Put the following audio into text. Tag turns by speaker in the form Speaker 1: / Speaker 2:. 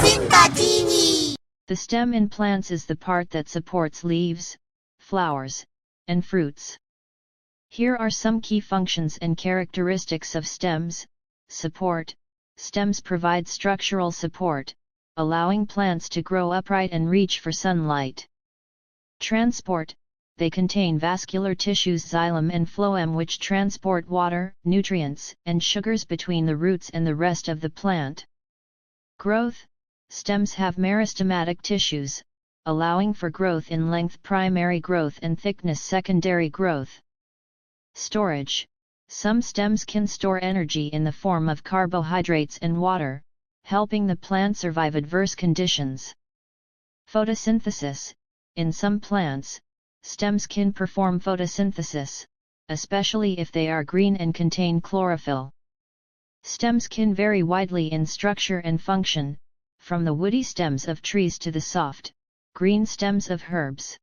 Speaker 1: Simba TV.
Speaker 2: The stem in plants is the part that supports leaves, flowers, and fruits. Here are some key functions and characteristics of stems. Support. Stems provide structural support, allowing plants to grow upright and reach for sunlight. Transport. They contain vascular tissues xylem and phloem which transport water, nutrients, and sugars between the roots and the rest of the plant. Growth. Stems have meristematic tissues, allowing for growth in length primary growth and thickness secondary growth. Storage. Some stems can store energy in the form of carbohydrates and water, helping the plant survive adverse conditions. Photosynthesis. In some plants, stems can perform photosynthesis, especially if they are green and contain chlorophyll. Stems can vary widely in structure and function, from the woody stems of trees to the soft, green stems of herbs.